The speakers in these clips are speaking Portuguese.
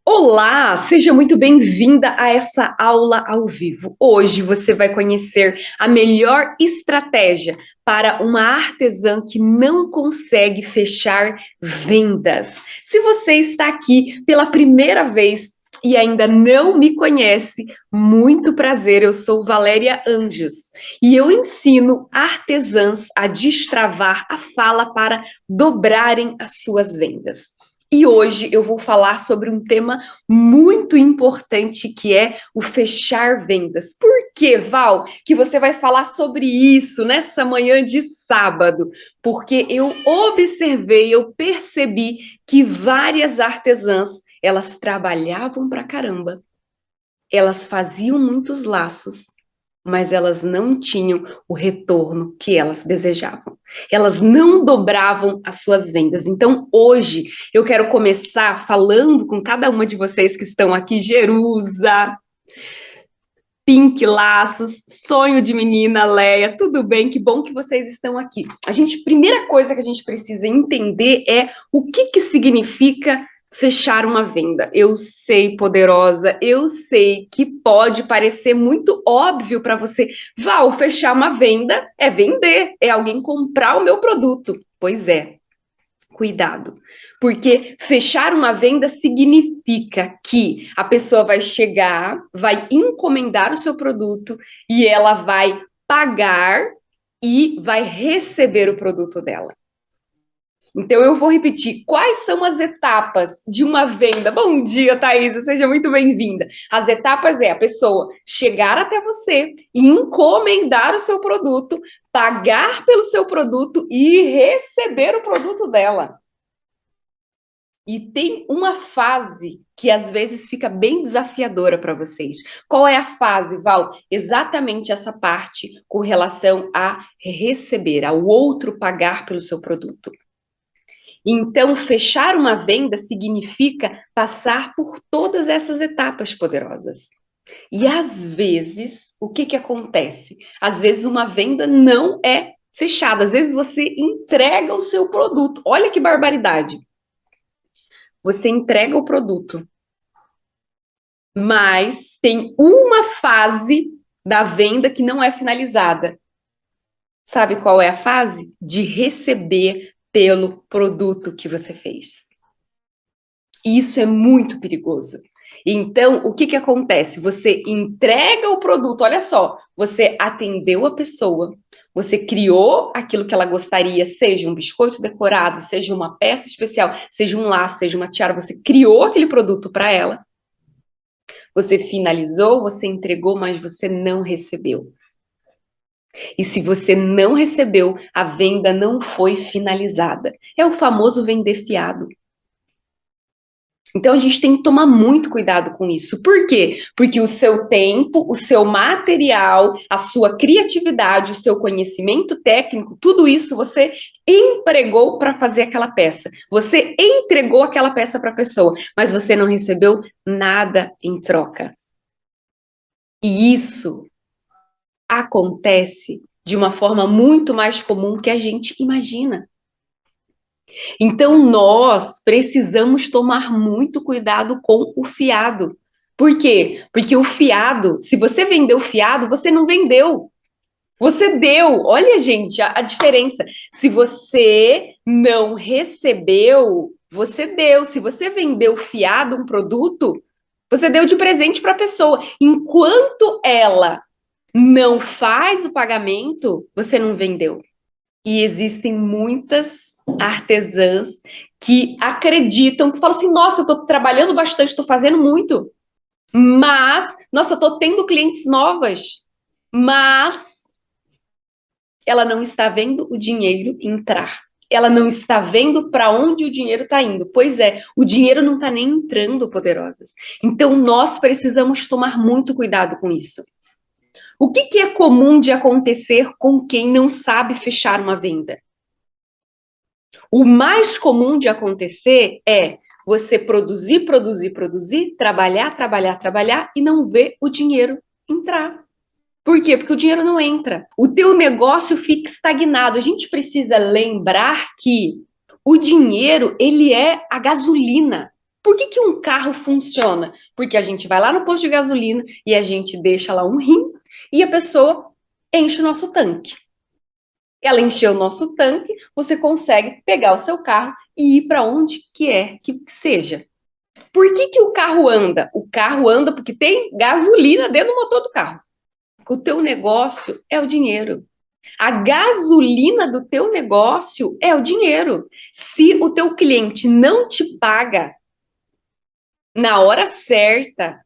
Olá, seja muito bem-vinda a essa aula ao vivo. Hoje você vai conhecer a melhor estratégia para uma artesã que não consegue fechar vendas. Se você está aqui pela primeira vez e ainda não me conhece, muito prazer, eu sou Valéria Anjos e eu ensino artesãs a destravar a fala para dobrarem as suas vendas. E hoje eu vou falar sobre um tema muito importante que é o fechar vendas. Por que, Val, que você vai falar sobre isso nessa manhã de sábado? Porque eu observei, eu percebi que várias artesãs, elas trabalhavam pra caramba, elas faziam muitos laços, mas elas não tinham o retorno que elas desejavam. Elas não dobravam as suas vendas. Então, hoje, eu quero começar falando com cada uma de vocês que estão aqui, Jerusa, Pink Laços, Sonho de Menina, Leia, tudo bem? Que bom que vocês estão aqui. Primeira coisa que a gente precisa entender é o que significa fechar uma venda. Eu sei, poderosa, eu sei que pode parecer muito óbvio para você. Val, fechar uma venda é vender, é alguém comprar o meu produto. Pois é. Cuidado, porque fechar uma venda significa que a pessoa vai chegar, vai encomendar o seu produto e ela vai pagar e vai receber o produto dela. Então, eu vou repetir quais são as etapas de uma venda. Bom dia, Thaisa, seja muito bem-vinda. As etapas é a pessoa chegar até você, encomendar o seu produto, pagar pelo seu produto e receber o produto dela. E tem uma fase que às vezes fica bem desafiadora para vocês. Qual é a fase, Val? Exatamente essa parte com relação a receber, ao outro pagar pelo seu produto. Então, fechar uma venda significa passar por todas essas etapas poderosas. E às vezes, o que acontece? Às vezes uma venda não é fechada, às vezes você entrega o seu produto. Olha que barbaridade. Você entrega o produto, mas tem uma fase da venda que não é finalizada. Sabe qual é a fase? De receber pelo produto que você fez. E isso é muito perigoso. Então, o que acontece? Você entrega o produto, olha só, você atendeu a pessoa, você criou aquilo que ela gostaria, seja um biscoito decorado, seja uma peça especial, seja um laço, seja uma tiara, você criou aquele produto para ela, você finalizou, você entregou, mas você não recebeu. E se você não recebeu, a venda não foi finalizada. É o famoso vender fiado. Então a gente tem que tomar muito cuidado com isso. Por quê? Porque o seu tempo, o seu material, a sua criatividade, o seu conhecimento técnico, tudo isso você empregou para fazer aquela peça. Você entregou aquela peça para a pessoa, mas você não recebeu nada em troca. E isso acontece de uma forma muito mais comum que a gente imagina. Então, nós precisamos tomar muito cuidado com o fiado. Por quê? Porque o fiado, se você vendeu fiado, você não vendeu. Você deu. Olha, gente, a diferença. Se você não recebeu, você deu. Se você vendeu fiado um produto, você deu de presente para a pessoa. Enquanto ela não faz o pagamento, você não vendeu. E existem muitas artesãs que acreditam, que falam assim, nossa, eu estou trabalhando bastante, estou fazendo muito, mas, nossa, estou tendo clientes novas, mas ela não está vendo o dinheiro entrar. Ela não está vendo para onde o dinheiro está indo. Pois é, o dinheiro não está nem entrando, poderosas. Então, nós precisamos tomar muito cuidado com isso. O que é comum de acontecer com quem não sabe fechar uma venda? O mais comum de acontecer é você produzir, produzir, produzir, trabalhar, trabalhar, trabalhar e não ver o dinheiro entrar. Por quê? Porque o dinheiro não entra. O teu negócio fica estagnado. A gente precisa lembrar que o dinheiro, ele é a gasolina. Por que que um carro funciona? Porque a gente vai lá no posto de gasolina e a gente deixa lá um rim e a pessoa enche o nosso tanque. Ela encheu o nosso tanque, você consegue pegar o seu carro e ir para onde quer que seja. Por que que o carro anda? O carro anda porque tem gasolina dentro do motor do carro. O teu negócio é o dinheiro. A gasolina do teu negócio é o dinheiro. Se o teu cliente não te paga na hora certa,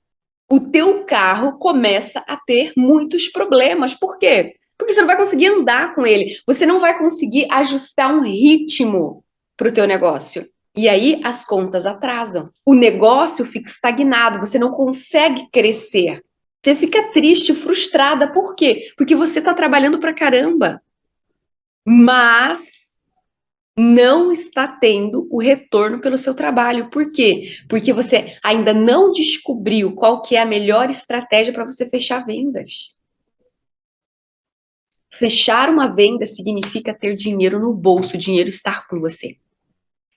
o teu carro começa a ter muitos problemas. Por quê? Porque você não vai conseguir andar com ele. Você não vai conseguir ajustar um ritmo para o teu negócio. E aí as contas atrasam. O negócio fica estagnado, você não consegue crescer. Você fica triste, frustrada. Por quê? Porque você está trabalhando pra caramba, mas não está tendo o retorno pelo seu trabalho. Por quê? Porque você ainda não descobriu qual que é a melhor estratégia para você fechar vendas. Fechar uma venda significa ter dinheiro no bolso, dinheiro estar com você.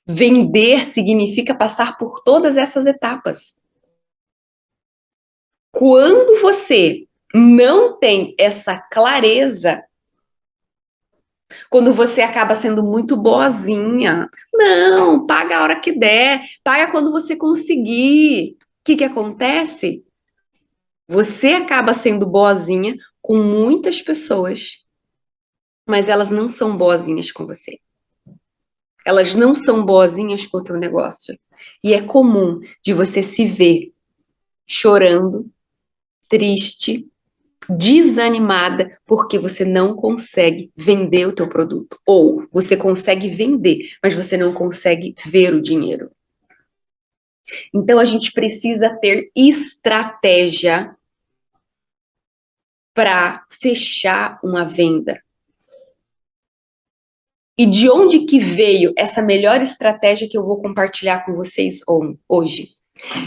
Vender significa passar por todas essas etapas. Quando você não tem essa clareza, quando você acaba sendo muito boazinha, não, paga a hora que der, paga quando você conseguir. O que que acontece? Você acaba sendo boazinha com muitas pessoas, mas elas não são boazinhas com você. Elas não são boazinhas com o teu negócio. E é comum de você se ver chorando, triste, desanimada porque você não consegue vender o teu produto. Ou você consegue vender, mas você não consegue ver o dinheiro. Então a gente precisa ter estratégia para fechar uma venda. E de onde que veio essa melhor estratégia que eu vou compartilhar com vocês hoje?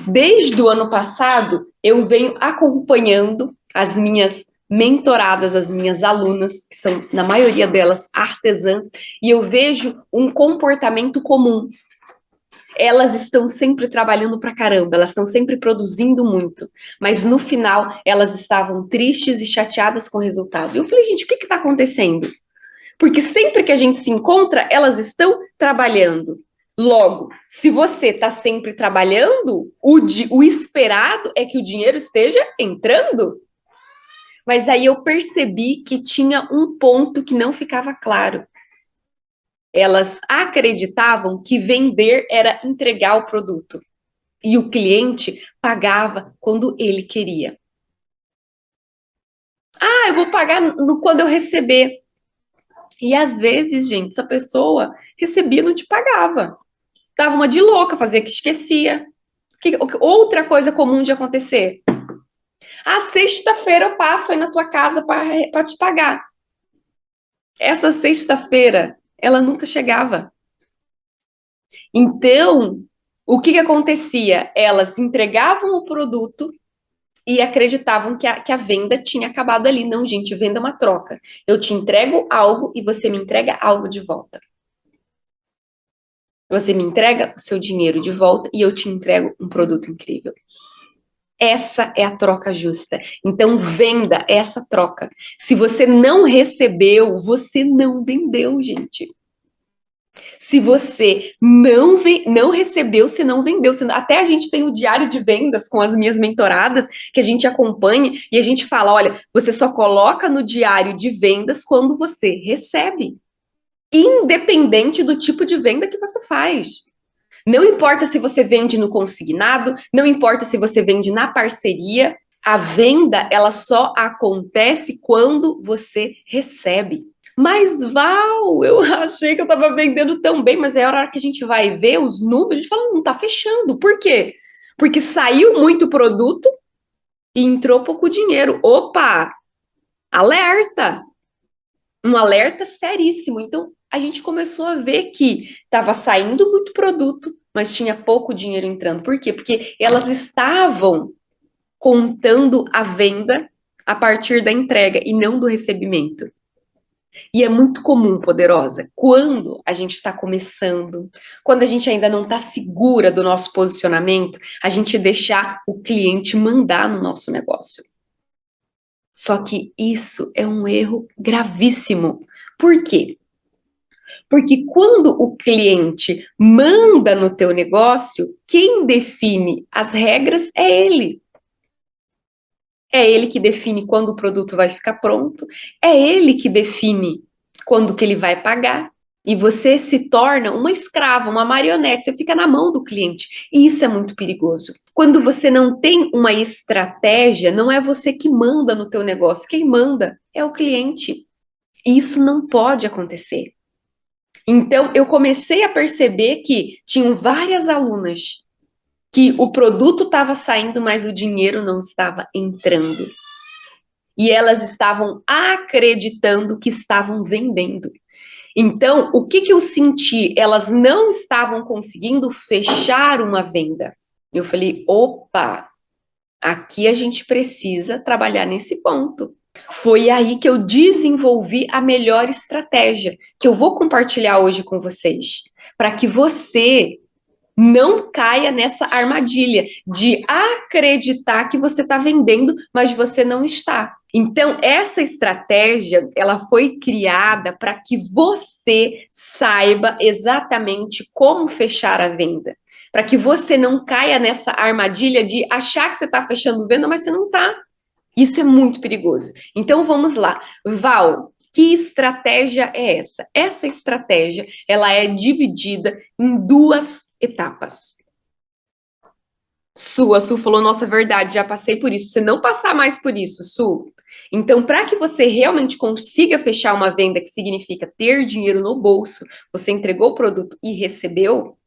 Desde o ano passado, eu venho acompanhando as minhas mentoradas, as minhas alunas, que são, na maioria delas, artesãs, e eu vejo um comportamento comum. Elas estão sempre trabalhando pra caramba, elas estão sempre produzindo muito, mas no final elas estavam tristes e chateadas com o resultado. E eu falei, gente, o que está acontecendo? Porque sempre que a gente se encontra, elas estão trabalhando. Logo, se você está sempre trabalhando, o esperado é que o dinheiro esteja entrando. Mas aí eu percebi que tinha um ponto que não ficava claro. Elas acreditavam que vender era entregar o produto. E o cliente pagava quando ele queria. Ah, eu vou pagar quando eu receber. E às vezes, gente, essa pessoa recebia e não te pagava. Dava uma de louca, fazia que esquecia. Outra coisa comum de acontecer. Ah, sexta-feira eu passo aí na tua casa para te pagar. Essa sexta-feira, ela nunca chegava. Então, o que que acontecia? Elas entregavam o produto e acreditavam que a venda tinha acabado ali. Não, gente, venda é uma troca. Eu te entrego algo e você me entrega algo de volta. Você me entrega o seu dinheiro de volta e eu te entrego um produto incrível. Essa é a troca justa. Então, venda essa troca. Se você não recebeu, você não vendeu, gente. Se você não recebeu, você não vendeu. Até a gente tem o diário de vendas com as minhas mentoradas, que a gente acompanha e a gente fala, olha, você só coloca no diário de vendas quando você recebe. Independente do tipo de venda que você faz. Não importa se você vende no consignado, não importa se você vende na parceria, a venda ela só acontece quando você recebe. Mas Val, eu achei que eu estava vendendo tão bem, mas é a hora que a gente vai ver os números, a gente fala, não está fechando. Por quê? Porque saiu muito produto e entrou pouco dinheiro. Opa! Alerta! Um alerta seríssimo. Então, a gente começou a ver que estava saindo muito produto, mas tinha pouco dinheiro entrando. Por quê? Porque elas estavam contando a venda a partir da entrega e não do recebimento. E é muito comum, poderosa, quando a gente está começando, quando a gente ainda não está segura do nosso posicionamento, a gente deixar o cliente mandar no nosso negócio. Só que isso é um erro gravíssimo. Por quê? Porque quando o cliente manda no teu negócio, quem define as regras é ele. É ele que define quando o produto vai ficar pronto, é ele que define quando que ele vai pagar. E você se torna uma escrava, uma marionete, você fica na mão do cliente. E isso é muito perigoso. Quando você não tem uma estratégia, não é você que manda no teu negócio, quem manda é o cliente. E isso não pode acontecer. Então, eu comecei a perceber que tinham várias alunas que o produto estava saindo, mas o dinheiro não estava entrando. E elas estavam acreditando que estavam vendendo. Então, o que que eu senti? Elas não estavam conseguindo fechar uma venda. Eu falei, opa, aqui a gente precisa trabalhar nesse ponto. Foi aí que eu desenvolvi a melhor estratégia, que eu vou compartilhar hoje com vocês, para que você não caia nessa armadilha de acreditar que você está vendendo, mas você não está. Então, essa estratégia, ela foi criada para que você saiba exatamente como fechar a venda. Para que você não caia nessa armadilha de achar que você está fechando venda, mas você não está. Isso é muito perigoso. Então, vamos lá. Val, que estratégia é essa? Essa estratégia, ela é dividida em duas etapas. A Su falou, nossa, verdade, já passei por isso. Pra você não passar mais por isso, Su. Então, para que você realmente consiga fechar uma venda, que significa ter dinheiro no bolso, você entregou o produto e recebeu,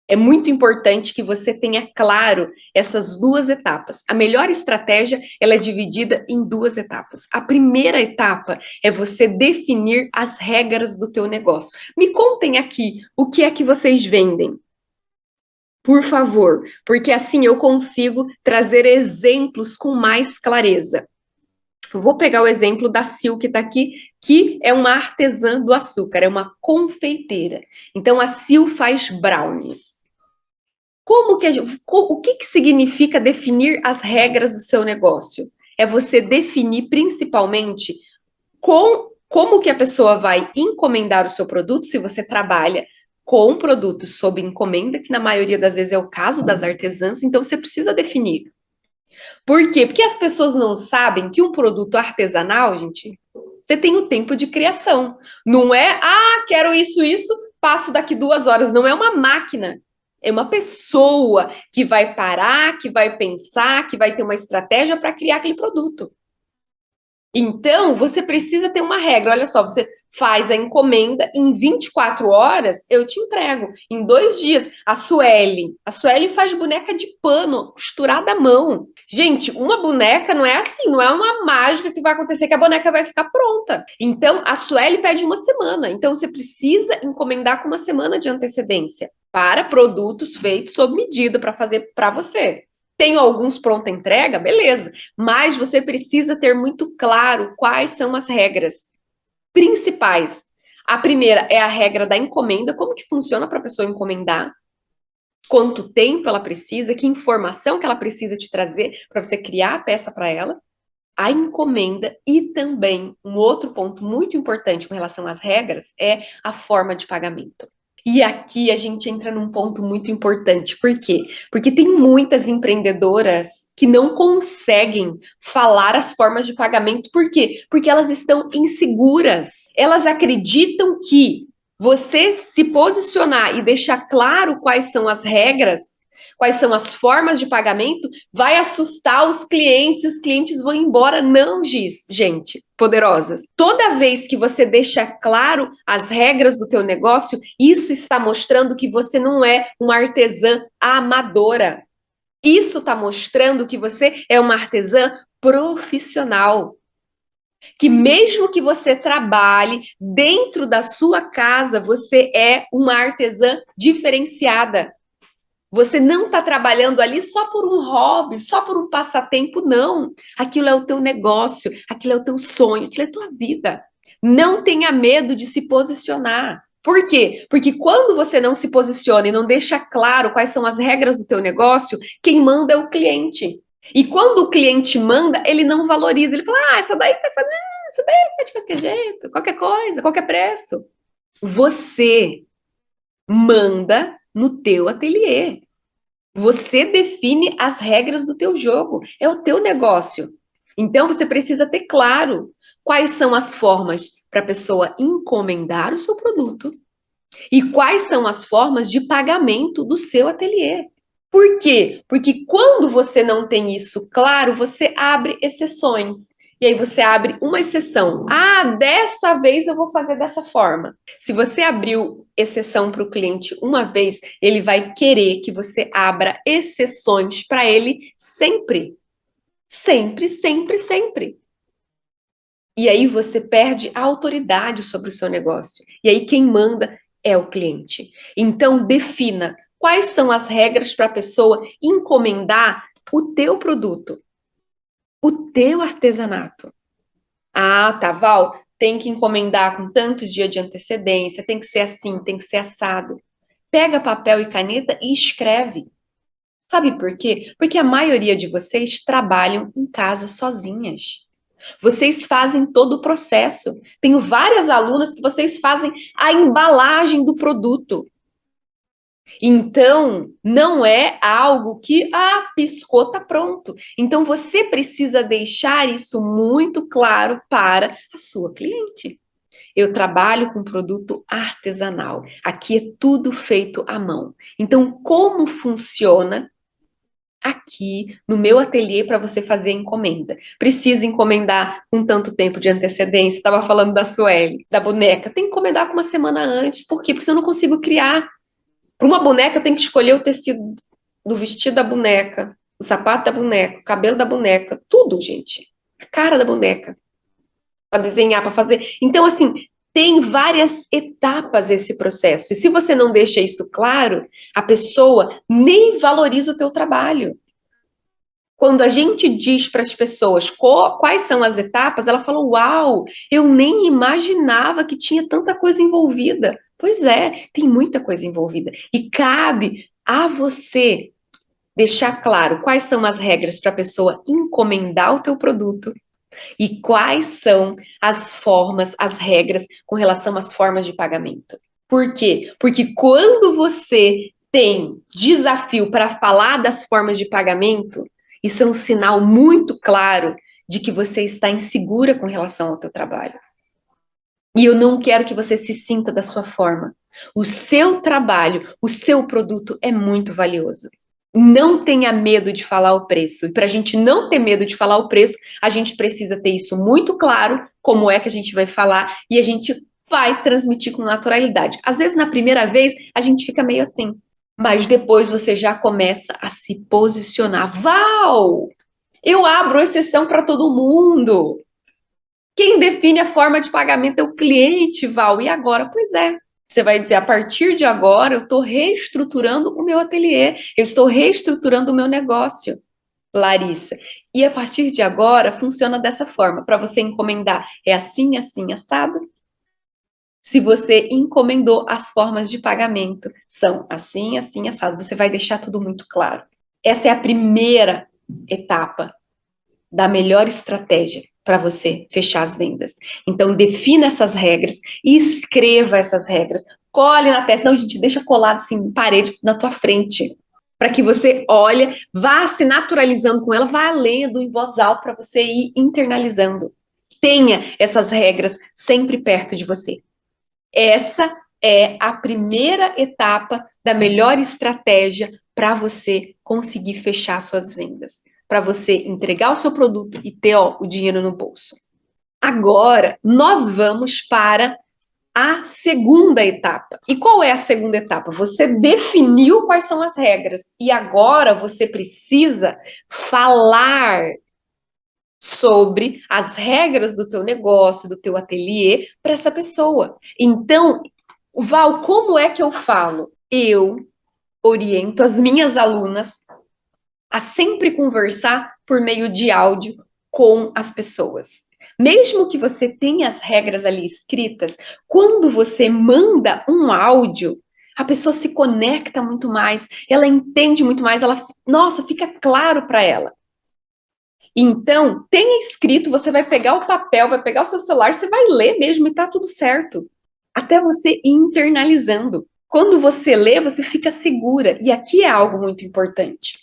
é muito importante que você tenha claro essas duas etapas. A melhor estratégia, ela é dividida em duas etapas. A primeira etapa é você definir as regras do teu negócio. Me contem aqui, o que é que vocês vendem? Por favor, porque assim eu consigo trazer exemplos com mais clareza. Vou pegar o exemplo da Sil, que está aqui, que é uma artesã do açúcar, é uma confeiteira. Então, a Sil faz brownies. O que que significa definir as regras do seu negócio? É você definir principalmente como que a pessoa vai encomendar o seu produto, se você trabalha com produtos sob encomenda, que na maioria das vezes é o caso das artesãs, então você precisa definir. Por quê? Porque as pessoas não sabem que um produto artesanal, gente, você tem o tempo de criação. Não é, quero isso, passo daqui 2 horas. Não é uma máquina. É uma pessoa que vai parar, que vai pensar, que vai ter uma estratégia para criar aquele produto. Então, você precisa ter uma regra. Olha só, você faz a encomenda, em 24 horas eu te entrego. Em 2 dias, a Sueli faz boneca de pano, costurada à mão. Gente, uma boneca não é assim, não é uma mágica que vai acontecer que a boneca vai ficar pronta. Então, a Sueli pede uma semana. Então, você precisa encomendar com uma semana de antecedência para produtos feitos sob medida para fazer para você. Tenho alguns pronta entrega, beleza. Mas você precisa ter muito claro quais são as regras principais. A primeira é a regra da encomenda, como que funciona para a pessoa encomendar, quanto tempo ela precisa, que informação que ela precisa te trazer para você criar a peça para ela. A encomenda e também um outro ponto muito importante com relação às regras é a forma de pagamento. E aqui a gente entra num ponto muito importante. Por quê? Porque tem muitas empreendedoras que não conseguem falar as formas de pagamento. Por quê? Porque elas estão inseguras. Elas acreditam que você se posicionar e deixar claro quais são as regras, quais são as formas de pagamento, vai assustar os clientes vão embora. Não, gente, poderosas. Toda vez que você deixa claro as regras do teu negócio, isso está mostrando que você não é uma artesã amadora. Isso está mostrando que você é uma artesã profissional. Que mesmo que você trabalhe dentro da sua casa, você é uma artesã diferenciada. Você não está trabalhando ali só por um hobby, só por um passatempo, não. Aquilo é o teu negócio, aquilo é o teu sonho, aquilo é a tua vida. Não tenha medo de se posicionar. Por quê? Porque quando você não se posiciona e não deixa claro quais são as regras do teu negócio, quem manda é o cliente. E quando o cliente manda, ele não valoriza. Ele fala, essa daí vai fazer, essa daí faz de qualquer jeito, qualquer coisa, qualquer preço. Você manda no teu ateliê. Você define as regras do teu jogo. É o teu negócio. Então, você precisa ter claro quais são as formas para a pessoa encomendar o seu produto e quais são as formas de pagamento do seu ateliê. Por quê? Porque quando você não tem isso claro, você abre exceções. E aí você abre uma exceção. Dessa vez eu vou fazer dessa forma. Se você abriu exceção para o cliente uma vez, ele vai querer que você abra exceções para ele sempre. Sempre, sempre, sempre. E aí você perde a autoridade sobre o seu negócio. E aí quem manda é o cliente. Então defina quais são as regras para a pessoa encomendar o teu produto, o teu artesanato. Tá, Val, tem que encomendar com tantos dias de antecedência, tem que ser assim, tem que ser assado. Pega papel e caneta e escreve. Sabe por quê? Porque a maioria de vocês trabalham em casa sozinhas. Vocês fazem todo o processo. Tenho várias alunas que vocês fazem a embalagem do produto. Então, não é algo que, piscou, tá pronto. Então, você precisa deixar isso muito claro para a sua cliente. Eu trabalho com produto artesanal. Aqui é tudo feito à mão. Então, como funciona aqui no meu ateliê para você fazer a encomenda? Precisa encomendar com tanto tempo de antecedência. Estava falando da Sueli, da boneca. Tem que encomendar com uma semana antes. Por quê? Porque eu não consigo criar. Para uma boneca, eu tenho que escolher o tecido do vestido da boneca, o sapato da boneca, o cabelo da boneca, tudo, gente. A cara da boneca. Para desenhar, para fazer. Então, assim, tem várias etapas esse processo. E se você não deixa isso claro, a pessoa nem valoriza o teu trabalho. Quando a gente diz para as pessoas quais são as etapas, ela fala: Uau, eu nem imaginava que tinha tanta coisa envolvida. Pois é, tem muita coisa envolvida. E cabe a você deixar claro quais são as regras para a pessoa encomendar o teu produto e quais são as formas, as regras com relação às formas de pagamento. Por quê? Porque quando você tem desafio para falar das formas de pagamento, isso é um sinal muito claro de que você está insegura com relação ao teu trabalho. E eu não quero que você se sinta da sua forma. O seu trabalho, o seu produto é muito valioso. Não tenha medo de falar o preço. E para a gente não ter medo de falar o preço, a gente precisa ter isso muito claro, como é que a gente vai falar, e a gente vai transmitir com naturalidade. Às vezes, na primeira vez, a gente fica meio assim, mas depois você já começa a se posicionar. Val, eu abro exceção para todo mundo. Quem define a forma de pagamento é o cliente, Val. E agora? Pois é. Você vai dizer, a partir de agora, eu estou reestruturando o meu ateliê, eu estou reestruturando o meu negócio, Larissa. E a partir de agora, funciona dessa forma. Para você encomendar, é assim, assim, assado. Se você encomendou, as formas de pagamento são assim, assim, assado. Você vai deixar tudo muito claro. Essa é a primeira etapa da melhor estratégia para você fechar as vendas. Então, defina essas regras e escreva essas regras. Cole na testa. Não, gente, deixa colado assim, em parede na tua frente. Para que você olhe, vá se naturalizando com ela, vá lendo em voz alta para você ir internalizando. Tenha essas regras sempre perto de você. Essa é a primeira etapa da melhor estratégia para você conseguir fechar suas vendas, para você entregar o seu produto e ter o dinheiro no bolso. Agora, nós vamos para a segunda etapa. E qual é a segunda etapa? Você definiu quais são as regras e agora você precisa falar sobre as regras do teu negócio, do teu ateliê para essa pessoa. Então, Val, como é que eu falo? Eu oriento as minhas alunas a sempre conversar por meio de áudio com as pessoas. Mesmo que você tenha as regras ali escritas, quando você manda um áudio, a pessoa se conecta muito mais, ela entende muito mais, nossa, fica claro para ela. Então, tenha escrito, você vai pegar o papel, vai pegar o seu celular, você vai ler mesmo e tá tudo certo. Até você ir internalizando. Quando você lê, você fica segura. E aqui é algo muito importante.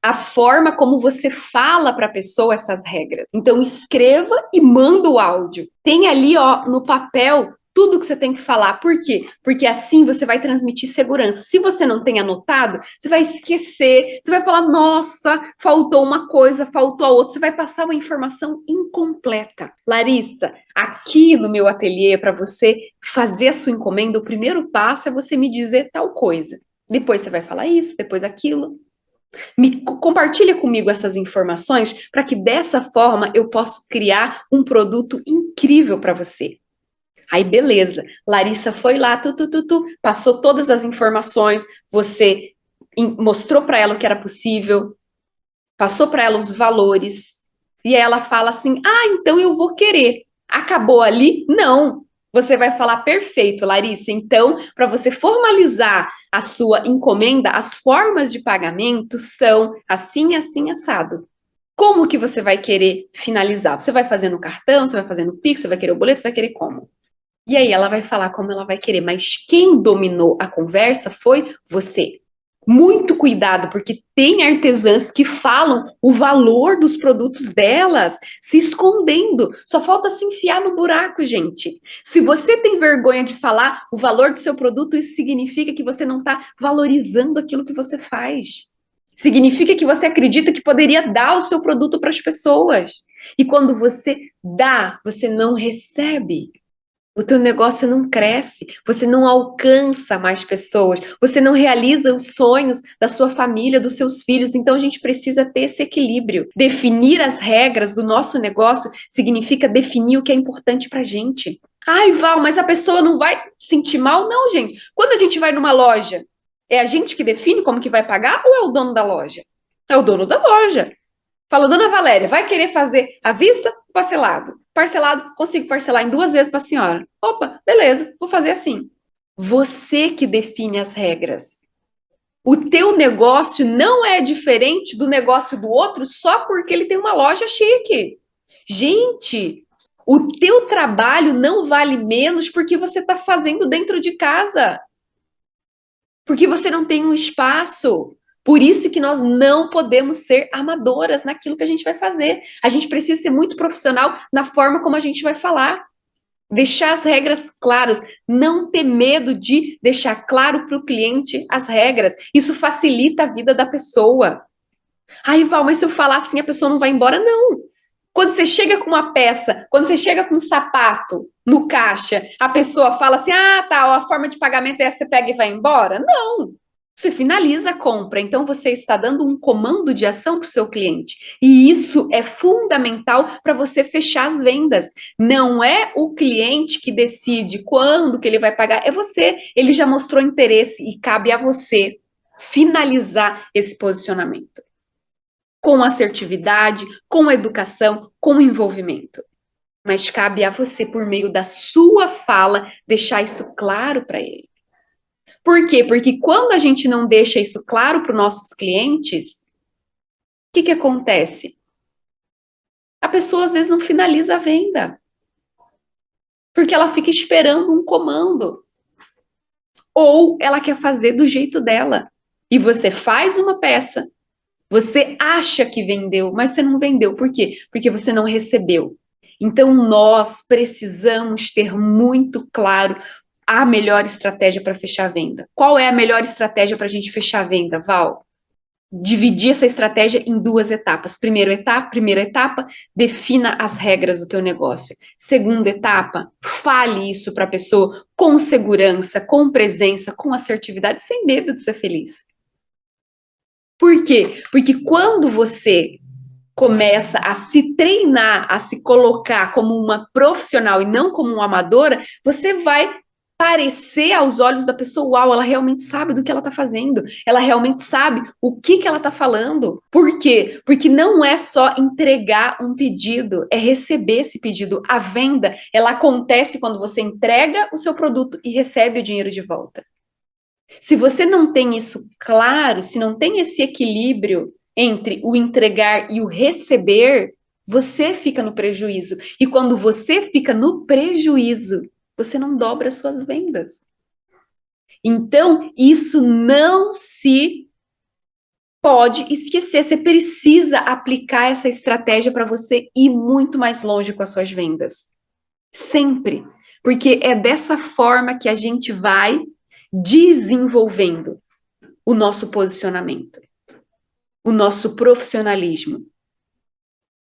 A forma como você fala para a pessoa essas regras. Então, escreva e manda o áudio. Tem ali, ó, no papel tudo que você tem que falar. Por quê? Porque assim você vai transmitir segurança. Se você não tem anotado, você vai esquecer, você vai falar, nossa, faltou uma coisa, faltou a outra. Você vai passar uma informação incompleta. Larissa, aqui no meu ateliê, para você fazer a sua encomenda, o primeiro passo é você me dizer tal coisa. Depois você vai falar isso, depois aquilo. Compartilha comigo essas informações para que dessa forma eu possa criar um produto incrível para você. Aí, beleza. Larissa foi lá, passou todas as informações, você mostrou para ela o que era possível, passou para ela os valores, e aí ela fala assim: ah, então eu vou querer. Acabou ali? Não. Você vai falar, perfeito, Larissa. Então, para você formalizar a sua encomenda, as formas de pagamento são assim, assim, assado. Como que você vai querer finalizar? Você vai fazer no cartão, você vai fazer no Pix, você vai querer o boleto, você vai querer como? E aí ela vai falar como ela vai querer, mas quem dominou a conversa foi você. Muito cuidado, porque tem artesãs que falam o valor dos produtos delas, se escondendo. Só falta se enfiar no buraco, gente. Se você tem vergonha de falar o valor do seu produto, isso significa que você não está valorizando aquilo que você faz. Significa que você acredita que poderia dar o seu produto para as pessoas. E quando você dá, você não recebe. O teu negócio não cresce, você não alcança mais pessoas, você não realiza os sonhos da sua família, dos seus filhos. Então a gente precisa ter esse equilíbrio. Definir as regras do nosso negócio significa definir o que é importante pra gente. Ai, Val, mas a pessoa não vai sentir mal? Não, gente. Quando a gente vai numa loja, é a gente que define como que vai pagar ou é o dono da loja? É o dono da loja. Fala, dona Valéria, vai querer fazer à vista ou parcelado? Parcelado, consigo parcelar em 2 vezes para a senhora. Opa, beleza, vou fazer assim. Você que define as regras. O teu negócio não é diferente do negócio do outro só porque ele tem uma loja chique. Gente, o teu trabalho não vale menos porque você está fazendo dentro de casa. Porque você não tem um espaço. Por isso que nós não podemos ser amadoras naquilo que a gente vai fazer. A gente precisa ser muito profissional na forma como a gente vai falar. Deixar as regras claras, não ter medo de deixar claro para o cliente as regras. Isso facilita a vida da pessoa. Ai, Val, mas se eu falar assim, a pessoa não vai embora? Não. Quando você chega com uma peça, quando você chega com um sapato no caixa, a pessoa fala assim: ah, tá, a forma de pagamento é essa, você pega e vai embora? Não. Você finaliza a compra, então você está dando um comando de ação para o seu cliente. E isso é fundamental para você fechar as vendas. Não é o cliente que decide quando que ele vai pagar, é você. Ele já mostrou interesse e cabe a você finalizar esse posicionamento. Com assertividade, com educação, com envolvimento. Mas cabe a você, por meio da sua fala, deixar isso claro para ele. Por quê? Porque quando a gente não deixa isso claro para os nossos clientes, o que acontece? A pessoa às vezes não finaliza a venda. Porque ela fica esperando um comando. Ou ela quer fazer do jeito dela. E você faz uma peça, você acha que vendeu, mas você não vendeu. Por quê? Porque você não recebeu. Então, nós precisamos ter muito claro a melhor estratégia para fechar a venda. Qual é a melhor estratégia para a gente fechar a venda, Val? Dividir essa estratégia em 2 etapas. Primeira etapa, defina as regras do teu negócio. Segunda etapa, fale isso para a pessoa com segurança, com presença, com assertividade, sem medo de ser feliz. Por quê? Porque quando você começa a se treinar, a se colocar como uma profissional e não como uma amadora, você vai parecer aos olhos da pessoa, uau, ela realmente sabe do que ela está fazendo, ela realmente sabe o que ela está falando. Por quê? Porque não é só entregar um pedido, é receber esse pedido. A venda, ela acontece quando você entrega o seu produto e recebe o dinheiro de volta. Se você não tem isso claro, se não tem esse equilíbrio entre o entregar e o receber, você fica no prejuízo. E quando você fica no prejuízo, você não dobra as suas vendas. Então, isso não se pode esquecer. Você precisa aplicar essa estratégia para você ir muito mais longe com as suas vendas. Sempre. Porque é dessa forma que a gente vai desenvolvendo o nosso posicionamento, o nosso profissionalismo,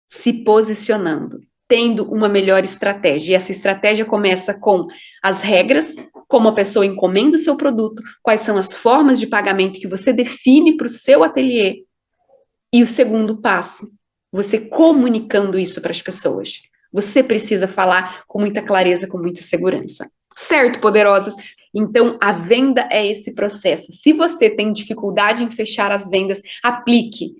se posicionando, tendo uma melhor estratégia. E essa estratégia começa com as regras, como a pessoa encomenda o seu produto, quais são as formas de pagamento que você define para o seu ateliê. E o segundo passo, você comunicando isso para as pessoas. Você precisa falar com muita clareza, com muita segurança. Certo, poderosas? Então, a venda é esse processo. Se você tem dificuldade em fechar as vendas, aplique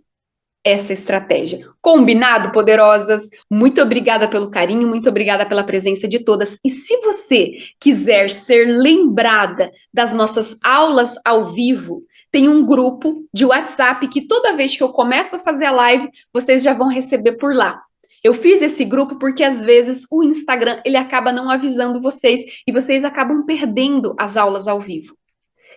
essa estratégia. Combinado, poderosas? Muito obrigada pelo carinho, muito obrigada pela presença de todas. E se você quiser ser lembrada das nossas aulas ao vivo, tem um grupo de WhatsApp que toda vez que eu começo a fazer a live, vocês já vão receber por lá. Eu fiz esse grupo porque às vezes o Instagram ele acaba não avisando vocês e vocês acabam perdendo as aulas ao vivo.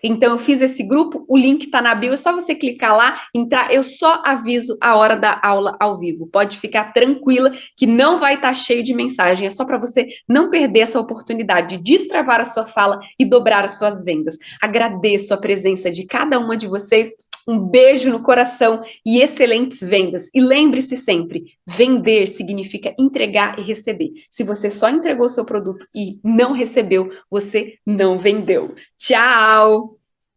Então, eu fiz esse grupo, o link está na bio, é só você clicar lá, entrar, eu só aviso a hora da aula ao vivo. Pode ficar tranquila que não vai estar cheio de mensagem, é só para você não perder essa oportunidade de destravar a sua fala e dobrar as suas vendas. Agradeço a presença de cada uma de vocês, um beijo no coração e excelentes vendas. E lembre-se sempre, vender significa entregar e receber. Se você só entregou o seu produto e não recebeu, você não vendeu. Tchau!